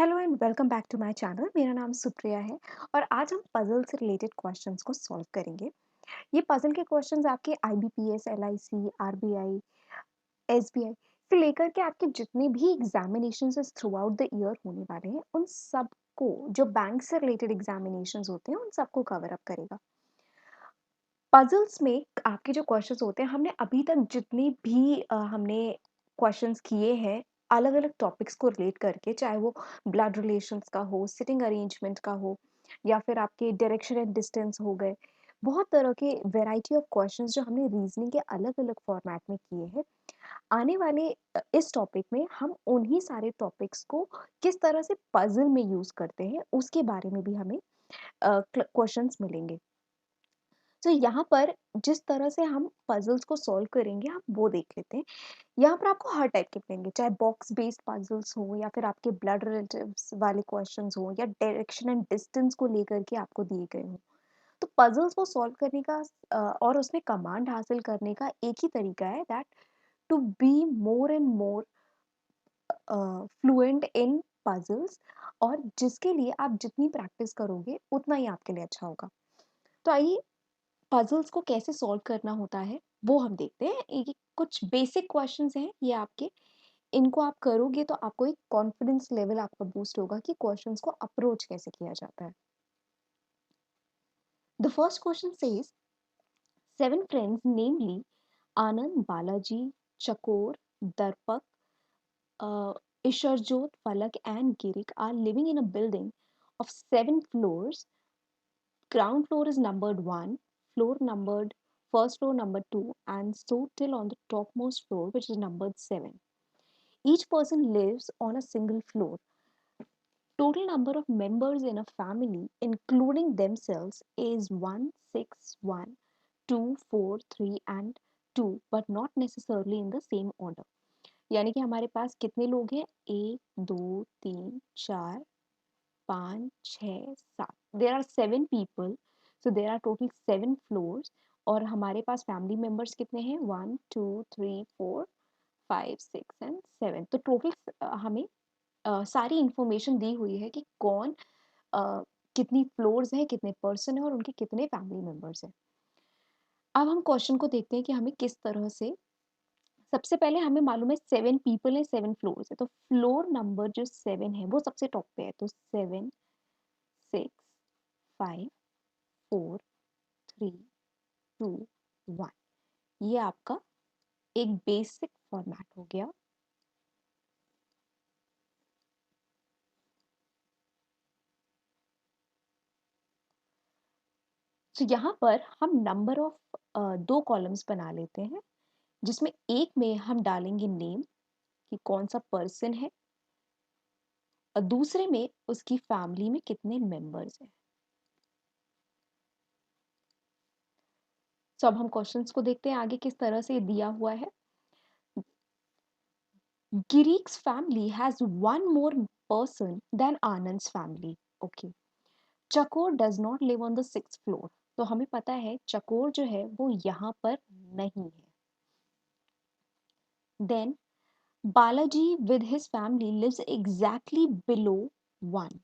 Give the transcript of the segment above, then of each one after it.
Hello and welcome back to my channel. मेरा नाम सुप्रिया है और आज हम पजल से रिलेटेड क्वेश्चंस को सॉल्व करेंगे। ये पजल के क्वेश्चंस आपके आईबीपीएस, एलआईसी, आरबीआई, एसबीआई से लेकर के आपके जितने भी examinations through out the year होने वाले हैं, उन सबको, जो बैंक से रिलेटेड एग्जामिनेशंस होते हैं, उन सबको कवर अप करेगा। पजल्स में आपके जो क्वेश्चंस होते हैं, हमने अभी तक जितने भी हमने क्वेश्चंस किए हैं अलग अलग टॉपिक्स को रिलेट करके, चाहे वो ब्लड रिलेशंस का हो, सिटिंग अरेंजमेंट का हो, या फिर आपके डायरेक्शन एंड डिस्टेंस हो गए। बहुत तरह के वैरायटी ऑफ क्वेश्चंस जो हमने रीजनिंग के अलग अलग फॉर्मेट में किए हैं। आने वाले इस टॉपिक में हम उन्हीं सारे टॉपिक्स को किस तरह से पजल में यूज करते हैं उसके बारे में भी हमें क्वेश्चंस मिलेंगे। तो यहाँ पर जिस तरह से हम पजल्स को सॉल्व करेंगे, आप वो देख लेते हैं। यहाँ पर आपको हर टाइप के मिलेंगे, चाहे बॉक्स बेस्ड पजल्स हो या फिर आपके ब्लड रिलेटिव्स वाले क्वेश्चंस हो या डायरेक्शन एंड डिस्टेंस को लेकर के आपको दिए गए हो। तो पजल्स को सॉल्व करने का और उसमें कमांड हासिल करने का एक ही तरीका है, that to be more and more fluent in puzzles. और जिसके लिए आप जितनी प्रैक्टिस करोगे उतना ही आपके लिए अच्छा होगा। तो आइए, पजल्स को कैसे सॉल्व करना होता है वो हम देखते हैं। एक कुछ बेसिक क्वेश्चंस हैं ये आपके, इनको आप करोगे तो आपको एक कॉन्फिडेंस लेवल आपका बूस्ट होगा कि क्वेश्चंस को अप्रोच कैसे किया जाता है। The first question says, seven friends namely Anand, Balaji, Chakor, Darpak, Isharjot, Falak, and Girik are living in a building of 7 floors. Ground floor is numbered 1, floor numbered first floor number 2, and so till on the topmost floor, which is numbered 7. Each person lives on a single floor. Total number of members in a family, including themselves, is 1, 6, 1, 2, 4, 3, and 2, but not necessarily in the same order. यानी कि हमारे पास कितने लोग हैं? 1, 2, 3, 4, 5, 6, 7। There are 7 people, so there are total 7 floors. और हमारे पास family members कितने हैं? 1, 2, 3, 4, 5, 6 एंड 7। तो टोटल हमें सारी इंफॉर्मेशन दी हुई है कि कौन अ, कितनी फ्लोर्स हैं, कितने पर्सन हैं और उनके कितने फैमिली मेंबर्स हैं। अब हम क्वेश्चन को देखते हैं कि हमें किस तरह से। सबसे पहले हमें मालूम है 7 पीपल है, 7 फ्लोर्स है, तो फ्लोर नंबर जो 7 है वो सबसे टॉप पे है। तो 7, 6, 5, 4, 3, 2, 1, ये आपका एक बेसिक फॉर्मेट हो गया। तो यहाँ पर हम नंबर ऑफ 2 कॉलम्स बना लेते हैं, जिसमें एक में हम डालेंगे नेम कि कौन सा पर्सन है, और दूसरे में उसकी फैमिली में कितने मेंबर्स हैं। तो अब हम क्वेश्चंस को देखते हैं आगे किस तरह से दिया हुआ है। Girik's family has one more person than Anand's family. Okay. चकोर does not live on the 6th floor. तो हमें पता है चकोर जो है वो यहाँ पर नहीं है। Then Balaji with his family lives exactly below one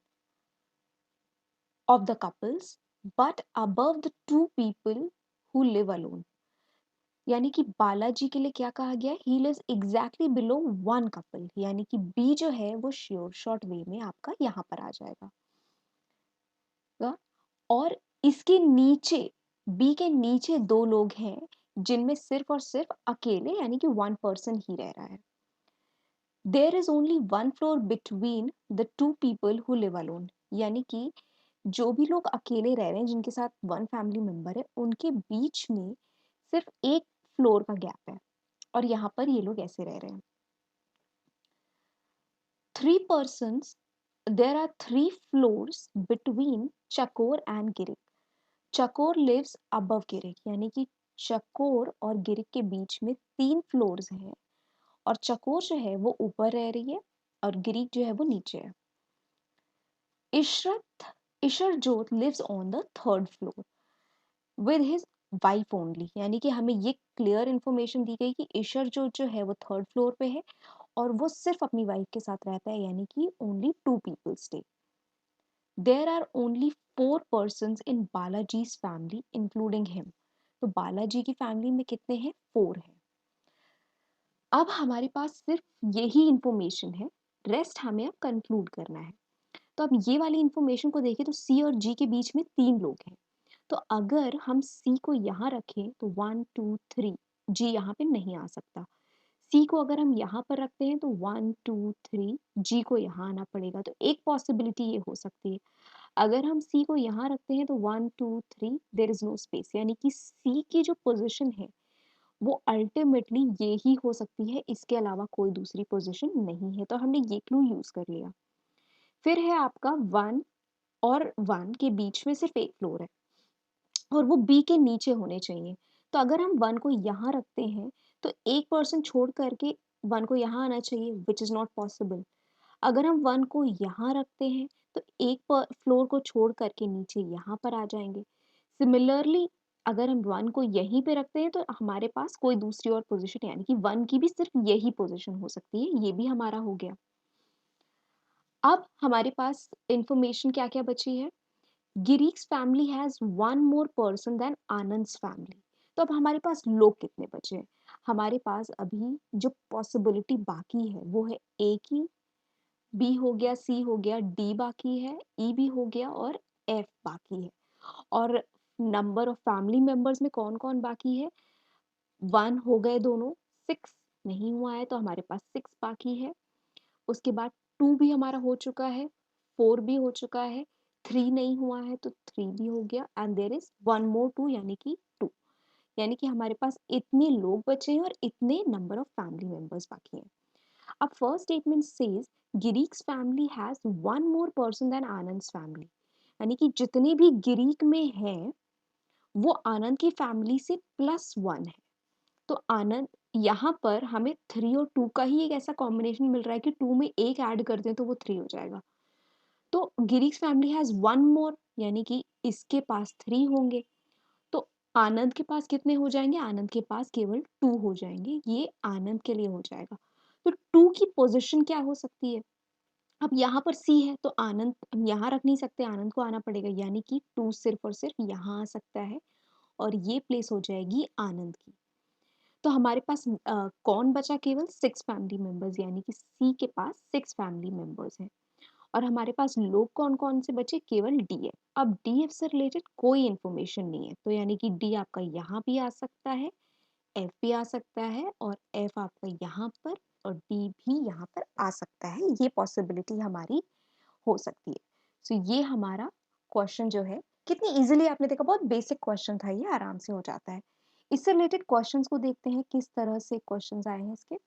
of the couples, but above the 2 people who live alone. यानी कि बालाजी के लिए क्या कहा गया है? He lives exactly below 1 couple, यानी कि बी जो है वो श्योर शॉर्ट वे में आपका यहाँ पर आ जाएगा। और इसके नीचे, बी के नीचे 2 लोग हैं जिनमें सिर्फ और सिर्फ अकेले यानी कि 1 पर्सन ही रह रहा है। There is only 1 floor between the 2 people who live alone. यानी कि जो भी लोग अकेले रह रहे हैं, जिनके साथ 1 फैमिली मेंबर है, उनके बीच में सिर्फ एक फ्लोर का गैप है। और यहाँ पर ये लोग ऐसे रह रहे हैं। 3 persons, there are 3 floors between Chakor and Girik. चकोर लिव्स अबव गिरिक, यानी कि चकोर और गिरिक के बीच में 3 फ्लोर्स हैं, और चकोर जो है वो ऊपर रह रही है और गिरिक जो है वो नीचे है। Ishrat Isharjot lives on the 3rd floor with his wife only. यानी कि हमें ये क्लियर इंफॉर्मेशन दी गई कि इशरजोत जो है वो 3rd फ्लोर पे है और वो सिर्फ अपनी वाइफ के साथ रहता है, यानी कि only 2 people stay. There are only 4 persons in Balaji's family including him. तो बालाजी की फैमिली में कितने हैं? 4 हैं। अब हमारे पास सिर्फ यही इंफॉर्मेशन है, रेस्ट हमें अब कंक्लूड करना है। तो अब ये वाली इंफॉर्मेशन को देखें तो सी और जी के बीच में 3 लोग हैं। तो अगर हम सी को यहाँ रखें तो 1 2 3, जी यहाँ पे नहीं आ सकता। सी को अगर हम यहाँ पर रखते हैं तो 1 2 3, जी को यहाँ आना पड़ेगा। तो एक पॉसिबिलिटी ये हो सकती है, अगर हम सी को यहाँ रखते हैं तो 1 2 3 देयर इज नो स्पेस, यानी कि सी की जो पोजीशन है वो अल्टीमेटली ये ही हो सकती है, इसके अलावा कोई दूसरी पोजीशन नहीं है। तो हमने ये क्लू यूज कर लिया। फिर है आपका 1 और 1 के बीच में सिर्फ एक फ्लोर है और वो बी के नीचे होने चाहिए। तो अगर हम 1 को यहाँ रखते हैं तो एक पर्सन छोड़ करके 1 को यहाँ आना चाहिए, विच इज़ नॉट पॉसिबल। अगर हम 1 को यहाँ रखते हैं तो एक फ्लोर को छोड़ करके नीचे यहाँ पर आ जाएंगे। सिमिलरली अगर हम 1 को यहीं पे रखते हैं तो हमारे पास कोई दूसरी और पोजीशन, यानी कि 1 की भी सिर्फ यही पोजीशन हो सकती है। ये भी हमारा हो गया। अब हमारे पास इंफॉर्मेशन क्या क्या बची है? Girik's family has one more person than Anand's family. तो अब हमारे पास लोग कितने बचे हैं? हमारे पास अभी जो पॉसिबिलिटी बाकी है वो है ए की, बी हो गया, सी हो गया, डी बाकी है, ई भी हो गया और एफ बाकी है। और नंबर ऑफ फैमिली मेंबर्स में कौन कौन बाकी है? 1 हो गए दोनों, 6 नहीं हुआ है तो हमारे पास 6 बाकी है। उसके बाद 2 भी हमारा हो चुका है, 4 भी हो चुका है, 3 नहीं हुआ है तो 3 भी हो गया and there is one more 2 यानी कि 2। यानी कि हमारे पास इतने लोग बचे हैं और इतने नंबर ऑफ फैमिली मेंबर्स बाकी हैं। अब first statement says Girik's family has one more person than Anand's family, यानी कि जितने भी गिरीक में हैं वो आनंद की फैमिली से +1 है। तो आनंद यहाँ पर हमें 3 और 2 का ही एक ऐसा कॉम्बिनेशन मिल रहा है कि 2 में एक ऐड कर दें तो वो 3 हो जाएगा। तो गिरीक्स फैमिली हैज वन मोर, यानी कि इसके पास 3 होंगे। तो आनंद के पास कितने हो जाएंगे? आनंद के पास केवल 2 हो जाएंगे। ये आनंद के लिए हो जाएगा। तो 2 की पोजीशन क्या हो सकती है? अब यहाँ पर सी है तो आनंद हम यहाँ रख नहीं सकते, आनंद को आना पड़ेगा, यानी कि 2 सिर्फ और सिर्फ यहाँ आ सकता है और ये प्लेस हो जाएगी आनंद की। तो हमारे पास कौन बचा? केवल 6 फैमिली मेंबर्स, यानी कि सी के पास 6 फैमिली मेंबर्स हैं। और हमारे पास लोग कौन कौन से बचे? केवल डीएफ। अब डीएफ से रिलेटेड कोई इंफॉर्मेशन नहीं है तो यानी कि डी आपका यहाँ भी आ सकता है, एफ भी आ सकता है और एफ आपका यहाँ पर और डी भी यहाँ पर आ सकता है। ये पॉसिबिलिटी हमारी हो सकती है। सो ये हमारा क्वेश्चन जो है, कितनी इजीली आपने देखा, बहुत बेसिक क्वेश्चन था, ये आराम से हो जाता है। इससे रिलेटेड क्वेश्चंस को देखते हैं किस तरह से क्वेश्चंस आए हैं इसके।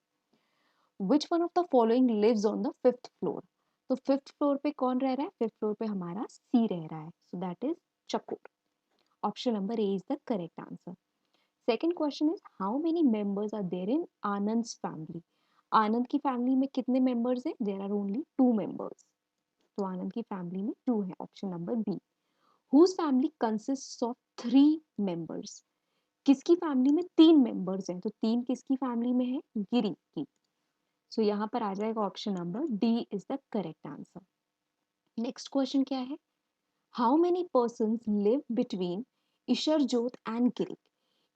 Which one of the following lives on the 5th floor? तो 5th फ्लोर पे कौन रह रहा है? 5th फ्लोर पे हमारा सी रह रहा है, so that is Chakor. Option number A is the correct answer. Second question is how many members are there in Anand's family? Anand की फैमिली में कितने मेंबर्स हैं? There are only 2 members. तो आनंद की फैमिली में 2 है, option number B. Whose family consist of 3 members? किसकी family में 3 मेंबर्स हैं? तो 3 किसकी फैमिली में है? गिरी की। सो यहाँ पर आ जाएगा option number D is the correct answer. Next question क्या है? How many person live between Isharjot and Girik?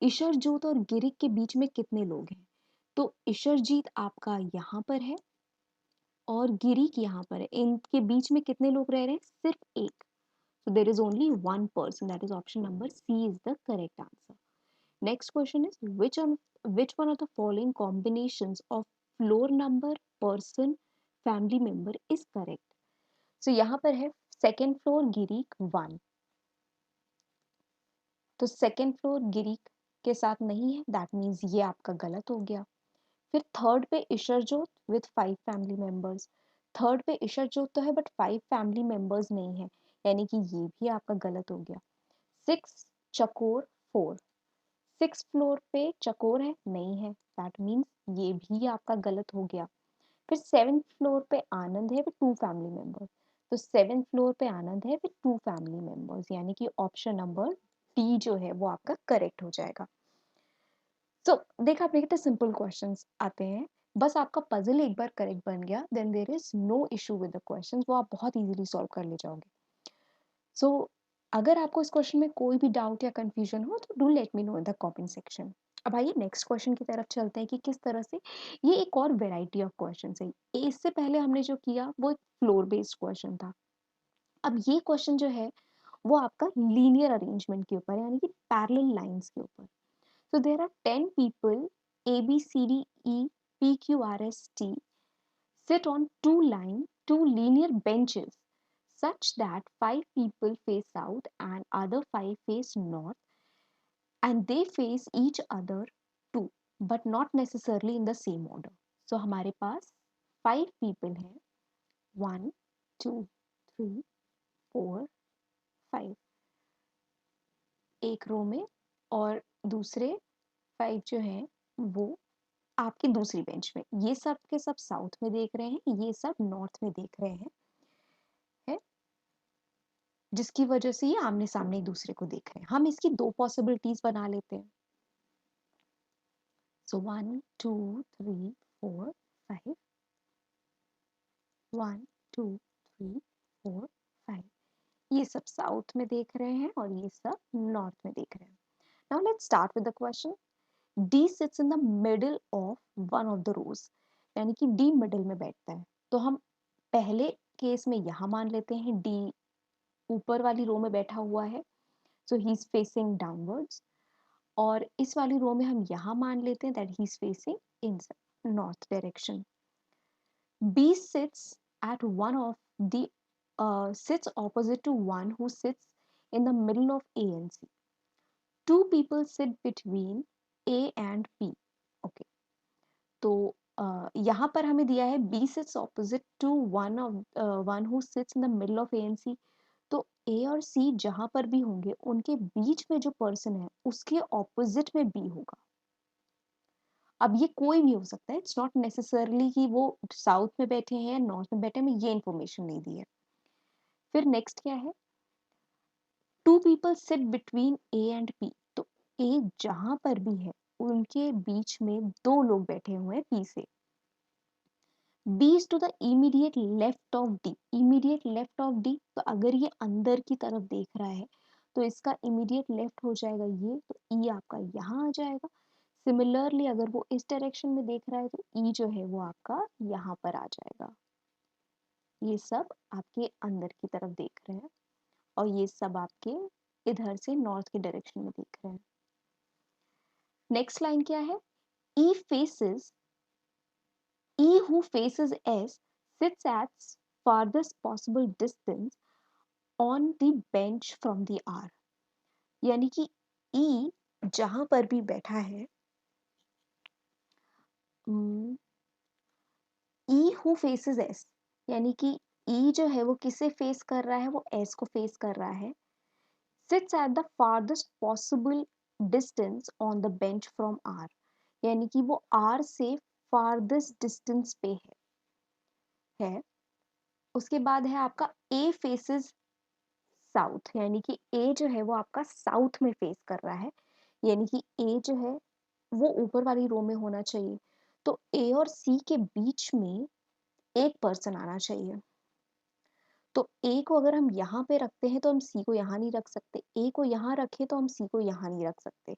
Isharjot और गिरिक के बीच में कितने लोग हैं? तो ईशरजीत आपका यहाँ पर है और गिरिक यहाँ पर है। इनके बीच में कितने लोग रह रहे हैं? सिर्फ एक। So there is only one person, that is option number C is the correct answer. Next question is which one of the following combinations of floor number, person, family member is correct? So यहाँ पर है second floor गिरीक 1, तो second floor गिरीक के साथ नहीं है, that means ये आपका गलत हो गया। फिर थर्ड पे ईशरजोत विथ 5 फैमिली मेंबर्स। थर्ड पे ईशरजोत तो है बट 5 फैमिली मेंबर्स नहीं है, यानी कि ये भी आपका गलत हो गया। 6 चकोर 4, 6 फ्लोर पे चकोर है नहीं है, दैट मीन्स ये भी आपका गलत हो गया। फिर 7th फ्लोर पे आनंद है विद 2 फैमिली मेंबर्स, तो 7th फ्लोर पे आनंद है विद 2 फैमिली मेंबर्स, यानी कि ऑप्शन नंबर डी जो है वो आपका करेक्ट हो जाएगा। सो देखा आपने कितने सिंपल क्वेश्चंस आते हैं। बस आपका पजल एक बार करेक्ट बन गया, then there is no issue with the questions, वो आप बहुत इजीली सॉल्व कर ले जाओगे। सो अगर आपको इस क्वेश्चन में कोई भी डाउट या कंफ्यूजन हो तो do let me know in the comment section. अब आइए नेक्स्ट क्वेश्चन की तरफ चलते हैं कि किस तरह से ये एक और वेराइटी ऑफ क्वेश्चन है। इससे पहले हमने जो किया वो एक फ्लोर बेस्ड क्वेश्चन था। अब ये क्वेश्चन जो है वो आपका लीनियर अरेंजमेंट के ऊपर, यानी कि पैरेलल लाइंस के ऊपर। So there are 10 people, A B C D E P Q R S T, sit on two linear benches such that five people face south and other five face north, and they face each other too, but not necessarily in the same order. So हमारे पास 5 people हैं, 1 2 3 4 5, एक रो में, और दूसरे 5 जो हैं वो आपकी दूसरी बेंच में। ये सब के सब साउथ में देख रहे हैं, ये सब नॉर्थ में देख रहे हैं, है? जिसकी वजह से ये आमने सामने एक दूसरे को देख रहे हैं। हम इसकी दो पॉसिबिलिटीज बना लेते हैं। सो 1 2 3 4 5, 1 2 3 4 5, ये सब साउथ में देख रहे हैं और ये सब नॉर्थ में देख रहे हैं। Now let's start with the question. D sits in the middle of one of the rows, यानी कि डी मिडल में बैठता है। तो हम पहले केस में यहाँ मान लेते हैं डी ऊपर वाली रो में बैठा हुआ है, सो ही इज फेसिंग डाउनवर्ड्स। और इस वाली रो में हम यहाँ मान लेते हैं that he is facing in north direction. B sits at one of the sits opposite to one who sits in the middle of A and C. Two people sit between A and B. Okay. तो यहाँ पर हमें दिया है B sits opposite to one who sits in the middle of A and C. तो A और C जहाँ पर भी होंगे उनके बीच में जो पर्सन है उसके ऑपोजिट में B होगा। अब ये कोई भी हो सकता है, इट्स नॉट नेसेसरली कि वो साउथ में बैठे हैं या नॉर्थ में बैठे हैं, हमें ये इन्फॉर्मेशन नहीं दी है। फिर नेक्स्ट क्या है, two people sit between A and B. तो ए जहां पर भी है उनके बीच में दो लोग बैठे हुए हैं बी से। B is to the immediate left of D, immediate left of D, तो अगर ये अंदर की तरफ देख रहा है तो इसका इमीडिएट लेफ्ट हो जाएगा ये, तो ई आपका यहाँ आ जाएगा। सिमिलरली अगर वो इस डायरेक्शन में देख रहा है तो ई जो है वो आपका यहाँ पर आ जाएगा। ये सब आपके अंदर की तरफ देख रहे हैं और ये सब आपके इधर से नॉर्थ के डायरेक्शन में देख रहे हैं। नेक्स्ट लाइन क्या है, ई faces, E who faces S sits at farthest possible distance on the bench from the R, यानी कि E जहां पर भी बैठा है, E who faces S, यानी कि E जो है वो किसे फेस कर रहा है, वो S को फेस कर रहा है। sits at the farthest possible distance on the bench from R, यानी कि वो R से farthest distance पे है। उसके बाद है आपका A faces साउथ, यानी कि ए जो है वो आपका साउथ में फेस कर रहा है, यानी कि ए जो है वो ऊपर वाली रो में होना चाहिए। तो ए और सी के बीच में एक पर्सन आना चाहिए। तो ए को अगर हम यहाँ पे रखते हैं तो हम सी को यहाँ नहीं रख सकते, ए को यहाँ रखे तो हम सी को यहाँ नहीं रख सकते।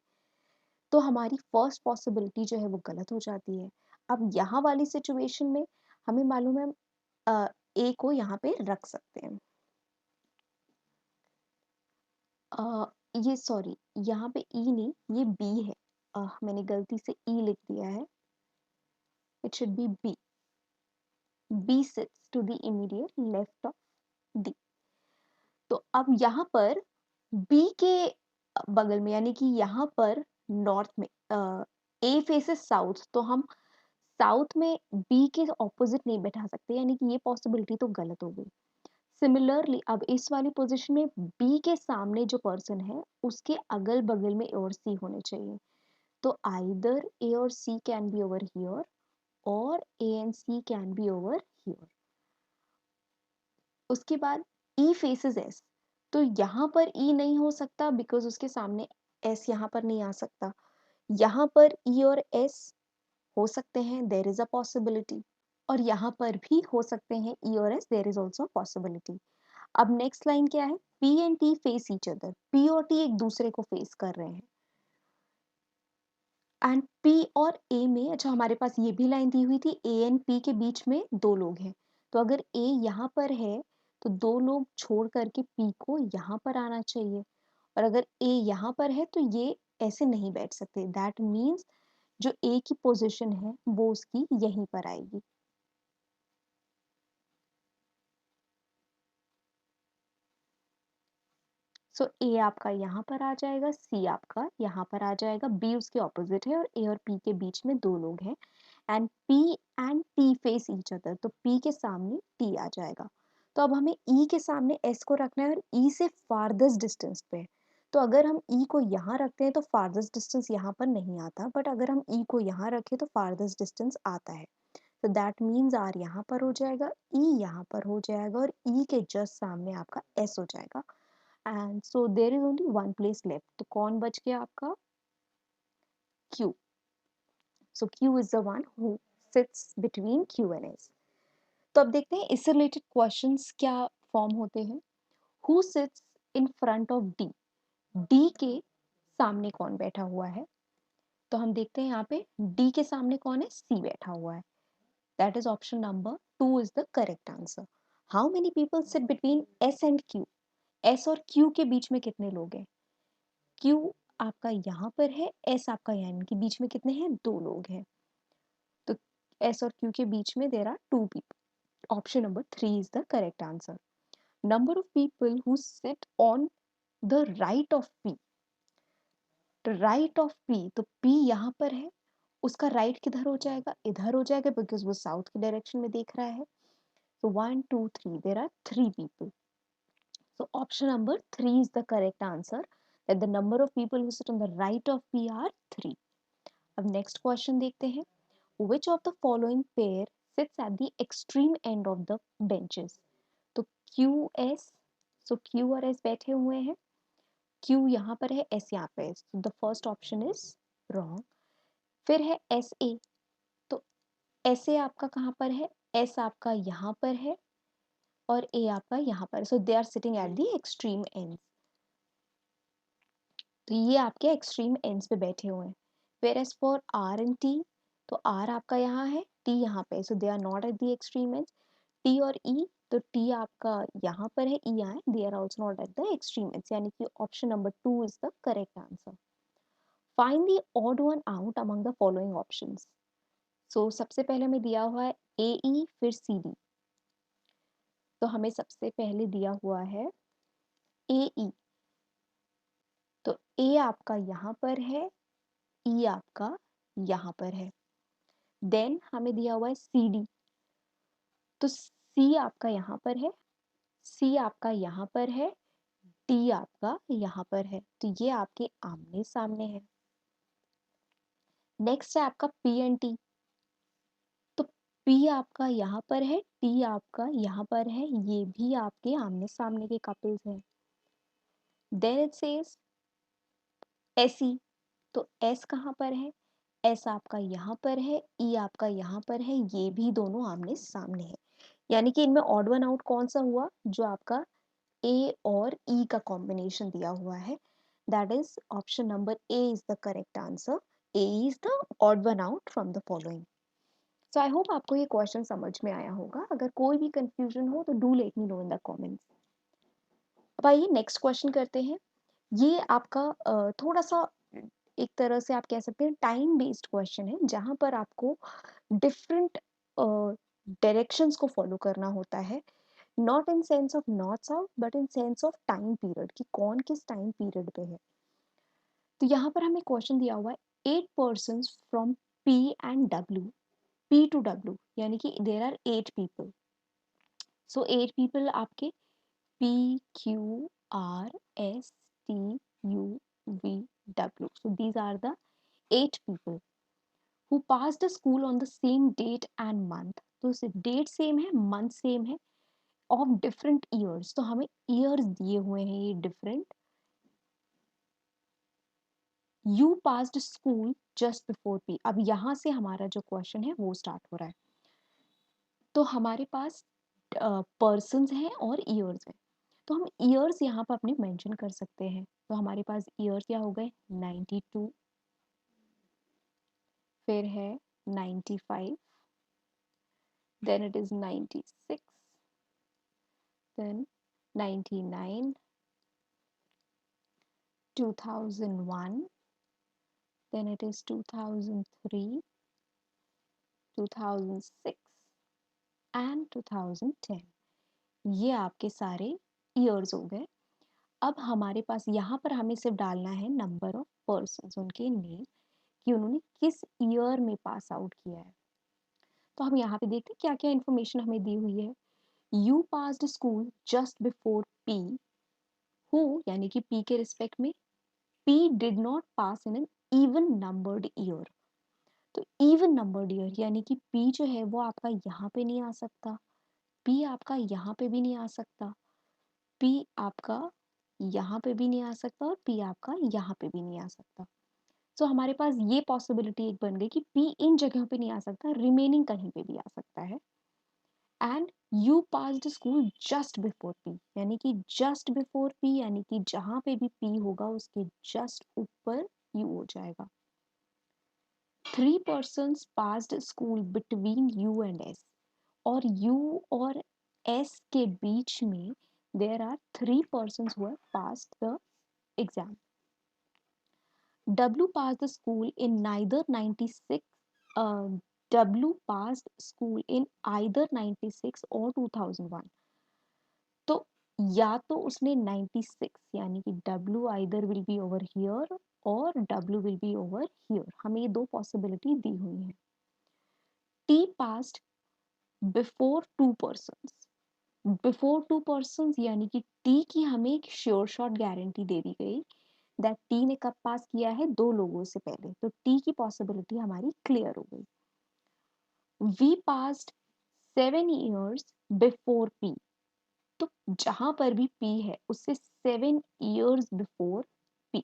तो हमारी फर्स्ट पॉसिबिलिटी जो है वो गलत हो जाती है। अब यहाँ वाली सिचुएशन में हमें मालूम है हम ए को यहाँ पे रख सकते हैं। अ, ये सॉरी, यहाँ पे ई नहीं, ये बी है। मैंने गलती से ई लिख दिया है, it should be B. B sits to the immediate left of D. तो अब यहाँ पर बी के बगल में, यानी कि यहाँ पर नॉर्थ में ए फेसेस साउथ, तो हम साउथ में बी के ऑपोजिट नहीं बैठा सकते, यानी कि ये पॉसिबिलिटी तो गलत हो गई। सिमिलरली अब इस वाली पोजीशन में बी के सामने जो पर्सन है उसके अगल बगल में ए और सी होने चाहिए। तो आइदर ए और C can be over here और A and C can be over here. उसके बाद ई फेसेस एस, तो यहाँ पर ई नहीं हो सकता बिकॉज उसके सामने एस यहाँ पर नहीं आ सकता। यहाँ पर ई और एस हो सकते हैं, देयर इज अ पॉसिबिलिटी। और यहाँ पर भी हो सकते हैं ई और S, there is also possibility. अब नेक्स्ट लाइन क्या है, P and T face each other, P और टी एक दूसरे को फेस कर रहे हैं। एंड पी और ए में, अच्छा हमारे पास ये भी लाइन दी हुई थी, ए एंड पी के बीच में दो लोग हैं, तो अगर ए यहाँ पर है तो दो लोग छोड़ करके पी को यहाँ पर आना चाहिए, और अगर ए यहाँ पर है तो ये ऐसे नहीं बैठ सकते, दैट मीन्स जो ए की पोजीशन है वो उसकी यहीं पर आएगी। सो ए आपका यहाँ पर आ जाएगा, सी आपका यहाँ पर आ जाएगा, बी उसके ऑपोजिट है, और ए और पी के बीच में दो लोग हैं, and P and T face each other, तो पी के सामने टी आ जाएगा। तो अब हमें ई के सामने एस को रखना है, और ई से फारदेस्ट डिस्टेंस पे है। तो अगर हम ई को यहाँ रखते हैं तो फारदेस्ट डिस्टेंस यहाँ पर नहीं आता, बट अगर हम ई को यहाँ रखें तो फारदेस्ट डिस्टेंस आता है। तो दैट मीन्स आर यहाँ पर हो जाएगा, ई यहाँ पर हो जाएगा, और ई के जस्ट सामने आपका एस हो जाएगा। And so there is only one place left, तो कौन बच गया आपका, Q. So Q is the one who sits between Q and S. तो अब देखते हैं इससे रिलेटेड क्वेश्चंस क्या फॉर्म होते हैं। Who sits in front of D, D के सामने कौन बैठा हुआ है, तो हम देखते हैं यहाँ पे डी के सामने कौन है, सी बैठा हुआ है, that is option number 2 is the correct answer. How many people sit between S and Q, S और क्यू के बीच में कितने लोग हैं, क्यू आपका यहाँ पर है, एस आपका यहाँ, इनके बीच में कितने हैं, दो लोग हैं, तो एस और क्यू के बीच में there are two people, option number 3 is the correct answer. Number of people who sit on the right of P, right of P, तो पी यहाँ पर है, उसका राइट किधर हो जाएगा, इधर हो जाएगा, बिकॉज वो साउथ की डायरेक्शन में देख रहा है। So 1, 2, 3. There are three people. So option number 3 is the correct answer. That the number of people who sit on the right of P are 3. अब next question देखते हैं. Which of the following pair sits at the extreme end of the benches? तो Q S, so Q और S बैठे हुए हैं. Q यहाँ पर है, S यहाँ पे है. So the first option is wrong. फिर है S A. तो S A आपका कहाँ पर है? S आपका यहाँ पर है, और ए आपका यहाँ पर, so they are sitting at the extreme ends, तो ये आपके एक्सट्रीम एंड्स पे बैठे हुए हैं। Whereas for R and T, तो आर आपका यहाँ है, टी यहाँ पे, so they are not at the extreme ends. T और ई, तो टी आपका यहाँ पर है, ई यहाँ है, they are also not at the extreme ends, यानी कि option number 2 is the correct answer. Find the odd one out among the following options. So सबसे पहले हमें दिया हुआ है ए ई फिर सी डी, तो हमें सबसे पहले दिया हुआ है ए ई, तो ए आपका यहाँ पर है, ई आपका यहाँ पर है। देन हमें दिया हुआ है सी डी, तो सी आपका यहाँ पर है, सी आपका यहाँ पर है, डी आपका यहाँ पर है, तो ये आपके आमने सामने है। नेक्स्ट है आपका पी एंड टी, तो पी आपका यहाँ पर है, टी आपका यहाँ पर है, ये भी आपके आमने सामने के कपल्स हैं। Then it says S E, तो एस कहाँ पर है, एस आपका यहाँ पर है, ई आपका यहाँ पर है, ये भी दोनों आमने सामने है, यानी कि इनमें ऑड वन आउट कौन सा हुआ, जो आपका ए और ई का कॉम्बिनेशन दिया हुआ है, that is option number A is the correct answer. A is the odd one out from the following. So I hope आपको ये क्वेश्चन समझ में आया होगा, अगर कोई भी कंफ्यूजन हो तो do let me know in the comments. अब आइए नेक्स्ट क्वेश्चन करते हैं। ये आपका थोड़ा सा एक तरह से आप कह सकते हैं टाइम बेस्ड क्वेश्चन है, जहाँ पर आपको डिफरेंट डायरेक्शंस को फॉलो करना होता है, not in sense of north south but in sense of time period, कि कौन किस टाइम पीरियड पे है। तो यहाँ पर हमें क्वेश्चन दिया हुआ है 8 person from P and W, P to W, यानी कि there are 8 people. So 8 people आपके P Q R S T U V W, so these are the 8 people who passed the school on the same date and month, तो date same है, month same है, of different years, तो हमें years दिए हुए हैं ये different, you passed school just before P. अब यहाँ से हमारा जो क्वेश्चन है वो स्टार्ट हो रहा है। तो हमारे पास पर्सन्स हैं और ईयर्स हैं। तो हम ईयर्स यहाँ पर अपने मेंशन कर सकते हैं। तो हमारे पास ईयर क्या हो गए 92, फिर है 95, then it is 96, then 99, 2001, then it is 2003, 2006 and 2010। ये आपके सारे ईयर्स हो गए। अब हमारे पास यहाँ पर हमें सिर्फ डालना है नंबर ऑफ पर्सन्स, उनके नेम, कि उन्होंने किस ईयर में पास आउट किया है। तो हम यहाँ पे देखते हैं क्या क्या इन्फॉर्मेशन हमें दी हुई है। You passed school just before P, who यानी कि पी के रिस्पेक्ट में P did not pass in an even numbered year. तो इवन नंबर्ड ईयर यानी कि पी जो है वो आपका यहाँ पे नहीं आ सकता, पी आपका यहाँ पे भी नहीं आ सकता, पी आपका यहाँ पे भी नहीं आ सकता, और पी आपका यहाँ पे भी नहीं आ सकता। सो हमारे पास ये पॉसिबिलिटी एक बन गई कि पी इन जगहों पे नहीं आ सकता, रिमेनिंग कहीं पे भी आ सकता है। And you passed school just before P, यानी कि जस्ट बिफोर पी यानी कि जहां पे भी पी होगा उसके जस्ट ऊपर यू हो जाएगा। 3 persons passed school between you and S, और यू और एस के बीच में there are 3 persons who have passed the exam. W passed the school in neither 96, uh, W passed school in either 96 or 2001. तो या तो उसने 96 यानी कि W either will be over here और W will be over here, हमें ये दो पॉसिबिलिटी दी हुई है। T passed before 2 persons, before 2 persons यानी कि टी की हमें एक श्योर शॉट गारंटी दे दी गई दैट टी ने कब पास किया है, 2 लोगों से पहले, तो टी की पॉसिबिलिटी हमारी क्लियर हो गई। V passed 7 years before P, तो जहां पर भी पी है उससे 7 years बिफोर पी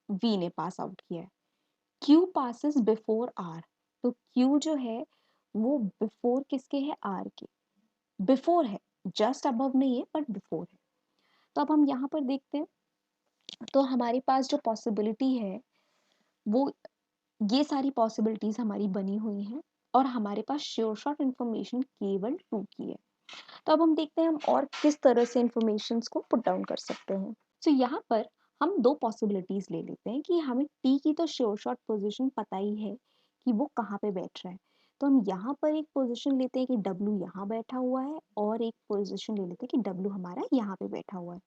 वी ने पास आउट किया है। क्यू पासिस बिफोर आर, तो क्यू जो है वो बिफोर किसके है, आर के, बिफोर है, जस्ट अबव नहीं है बट बिफोर है। तो अब हम यहाँ पर देखते हैं, तो हमारे पास जो पॉसिबिलिटी है वो ये सारी पॉसिबिलिटीज हमारी बनी हुई हैं, और हमारे पास श्योर शॉट इन्फॉर्मेशन केवल 2 की है। तो अब हम देखते हैं हम और किस तरह से इन्फॉर्मेशन को पुट डाउन कर सकते हैं। तो यहाँ पर हम दो पॉसिबिलिटीज ले लेते हैं कि हमें टी की तो श्योर शॉट पोजिशन पता ही है कि वो कहाँ पे बैठ रहा है। तो हम यहाँ पर एक पोजिशन लेते हैं कि डब्ल्यू यहाँ बैठा हुआ है, और एक पोजिशन ले लेते हैं कि डब्ल्यू हमारा यहाँ पे बैठा हुआ है।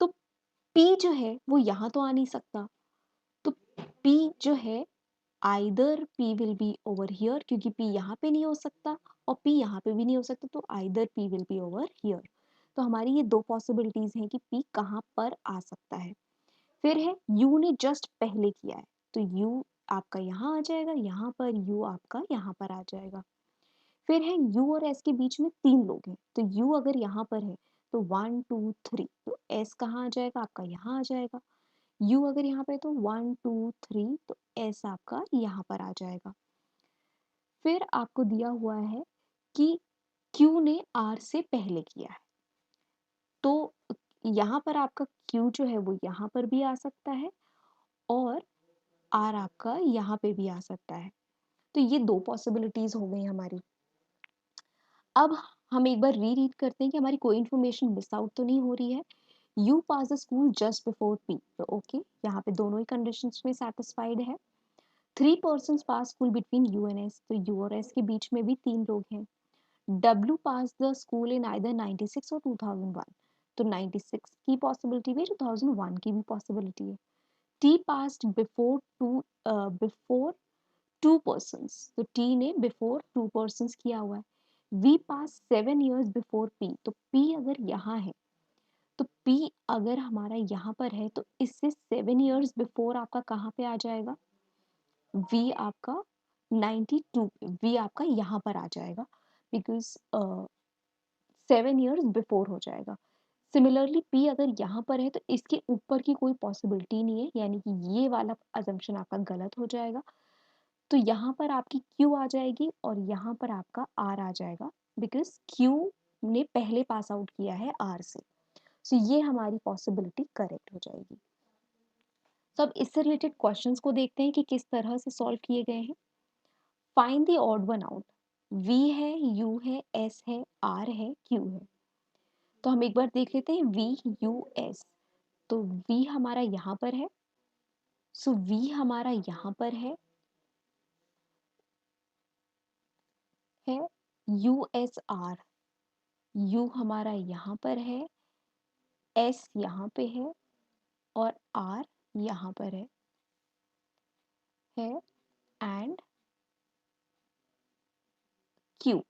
तो पी जो है वो यहाँ तो आ नहीं सकता, तो पी जो है either P will be over here, क्योंकि पी यहाँ पे नहीं हो सकता और पी यहाँ पे भी नहीं हो सकता, तो either P will be over here. तो हमारी ये दो पॉसिबिलिटीज हैं कि पी कहाँ पर आ सकता है। फिर है यू ने जस्ट पहले किया है, तो यू आपका यहाँ आ जाएगा, यहाँ पर यू आपका यहाँ पर आ जाएगा। फिर है यू और एस के बीच में 3 लोग हैं, तो यू अगर यहाँ पर है तो 1 2 3, तो एस कहाँ आ जाएगा, आपका यहाँ आ जाएगा। यू अगर यहाँ पे तो 1 2 3, तो एस आपका यहाँ पर आ जाएगा। फिर आपको दिया हुआ है कि क्यू ने आर से पहले किया है, तो यहाँ पर आपका क्यू जो है वो यहाँ पर भी आ सकता है, और आर आपका यहाँ पे भी आ सकता है। तो ये दो पॉसिबिलिटीज हो गई हमारी। अब हम एक बार रीड करते हैं कि हमारी कोई इन्फॉर्मेशन मिस आउट तो नहीं हो रही है। You pass the school just before P, तो ओके, यहाँ पे दोनों ही कंडीशंस में सेटिस्फाइड है। 3 persons pass school between you and S, तो यू और एस के बीच में भी 3 लोग हैं। W pass the school in either 96 और 2001, तो 96 की पॉसिबिलिटी भी 2001 की भी पॉसिबिलिटी है। टी पास्ड बिफोर 2 persons, तो टी ने बिफोर 2 persons किया हुआ है। V pass 7 years before P, तो पी अगर यहाँ है, तो पी अगर हमारा यहाँ पर है तो इससे 7 years बिफोर आपका कहाँ पे आ जाएगा, वी आपका 92 पे, वी आपका यहाँ पर आ जाएगा, बिकॉज 7 years बिफोर हो जाएगा। सिमिलरली पी अगर यहाँ पर है तो इसके ऊपर की कोई पॉसिबिलिटी नहीं है, यानी कि ये वाला अजम्पशन आपका गलत हो जाएगा। तो यहाँ पर आपकी क्यू आ जाएगी और यहाँ पर आपका आर आ जाएगा, बिकॉज क्यू ने पहले पास आउट किया है आर से। सो ये हमारी पॉसिबिलिटी करेक्ट हो जाएगी। तो अब इससे रिलेटेड क्वेश्चंस को देखते हैं कि किस तरह से सॉल्व किए गए हैं। Find the odd one out. V है, यू है, एस है, आर है, क्यू है। तो हम एक बार देख लेते हैं वी, यू, एस। तो वी हमारा यहाँ पर है, सो वी हमारा यहाँ पर है यू एस आर। यू हमारा यहाँ पर है, एस यहाँ पे है और आर यहाँ पर है एंड क्यू,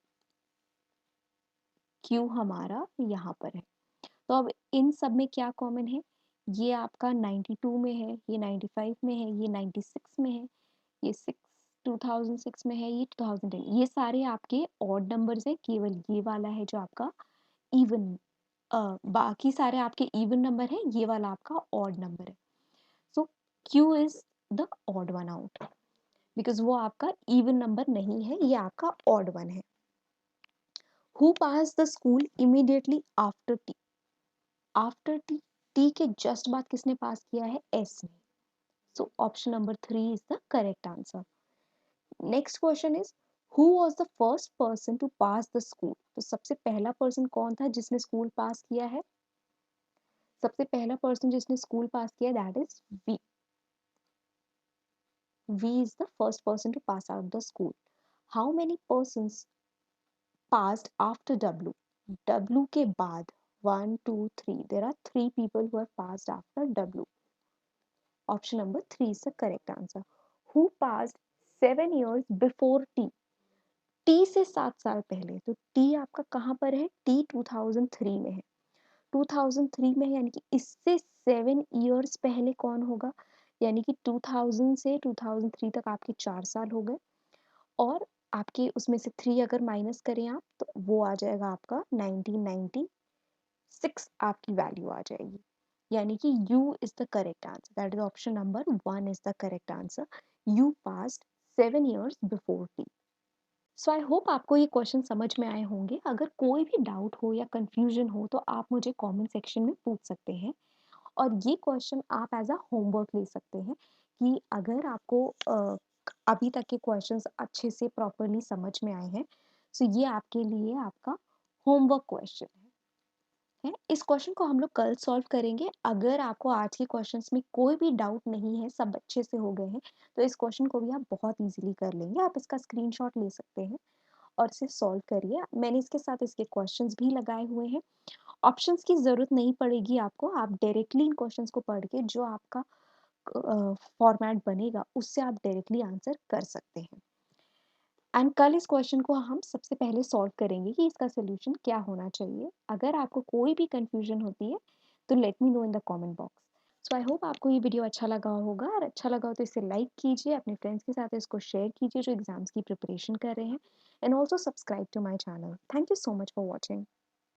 क्यू हमारा यहाँ पर है। तो अब इन सब में क्या कॉमन है, ये आपका 92 में है, ये 95 में है, ये 96 में है, ये 2006 में है, ये 2010, ये सारे आपके ऑड नंबर्स हैं, केवल ये वाला है जो आपका इवन। बाकी सारे आपके इवन नंबर हैं, ये वाला आपका ऑड नंबर है। So Q is the odd one out, because वो आपका इवन नंबर नहीं है, ये आपका ऑड वन है। Who pass the school immediately after T. After T, T के जस्ट बाद किसने पास किया है, एस ने। So option number 3 is the correct answer. Next question is who was the first person to pass the school. तो सबसे पहला पर्सन कौन था जिसने स्कूल पास किया है, सबसे पहला पर्सन जिसने स्कूल पास किया that is V. V is the first person to pass out the school. How many persons passed after W? W के बाद 1, 2, 3, there are 3 people who have passed after W. Option number 3 is the correct answer. Who passed 7 years before T? T से 7 साल पहले, तो T आपका कहाँ पर है, T 2003 में है। 2003 में है, यानी कि इससे 7 years पहले कौन होगा, यानी कि 2000 से 2003 तक आपके 4 साल हो गए, और आपके उसमें से 3 अगर माइनस करें आप तो वो आ जाएगा आपका 1996, आपकी वैल्यू आ जाएगी। यानी कि U is the correct answer, that is option number 1 is the correct answer. You passed 7 years before T. So I hope आपको ये क्वेश्चन समझ में आए होंगे। अगर कोई भी डाउट हो या कंफ्यूजन हो तो आप मुझे कमेंट सेक्शन में पूछ सकते हैं, और ये क्वेश्चन आप एज अ होमवर्क ले सकते हैं कि अगर आपको अभी तक के क्वेश्चंस अच्छे से प्रॉपरली समझ में आए हैं, सो ये आपके लिए आपका होमवर्क क्वेश्चन है। इस क्वेश्चन को हम लोग कल सॉल्व करेंगे। अगर आपको आज के क्वेश्चंस में कोई भी डाउट नहीं है, सब अच्छे से हो गए हैं, तो इस क्वेश्चन को भी आप बहुत इजीली कर लेंगे। आप इसका स्क्रीनशॉट ले सकते हैं और इसे सॉल्व करिए। मैंने इसके साथ इसके क्वेश्चंस भी लगाए हुए हैं। ऑप्शंस की ज़रूरत नहीं पड़ेगी आपको, आप डायरेक्टली इन क्वेश्चंस को पढ़ के जो आपका फॉर्मेट बनेगा उससे आप डायरेक्टली आंसर कर सकते हैं। एंड कल इस क्वेश्चन को हम सबसे पहले सॉल्व करेंगे कि इसका सोल्यूशन क्या होना चाहिए। अगर आपको कोई भी कंफ्यूजन होती है तो let me know in the comment box. So I hope आपको ये वीडियो अच्छा लगा होगा, और अच्छा लगा हो तो इसे लाइक कीजिए, अपने फ्रेंड्स के साथ इसको शेयर कीजिए जो एग्जाम्स की प्रिपरेशन कर रहे हैं, and also subscribe to my channel. Thank you so much for watching.